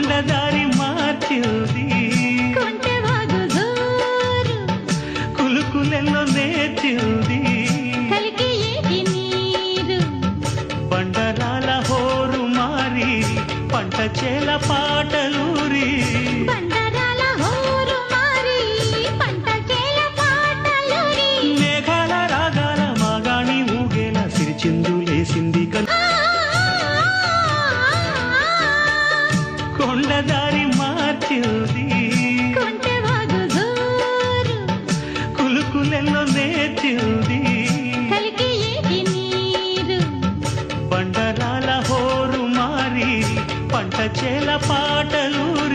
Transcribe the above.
కొండదారి మార్చింది కొంటెవాగు జోరు కులుకులెల్లో నేర్చింది కలికి ఏటి నీరు బండరాల హోరు మారి పంట చేల పాటలూరి బండరాల హోరు మారి పంట చేల పాటలూరి మేఘాల రాగాల మాగాణి ఊగేల సిరిచిందులేసింది కొండదారి మార్చింది కొంటెవాగు జోరు కులుకులెల్లో నేర్చింది కలికి ఏటి నీరు బండరాల హోరు మారి పంట చేల పాటలూరి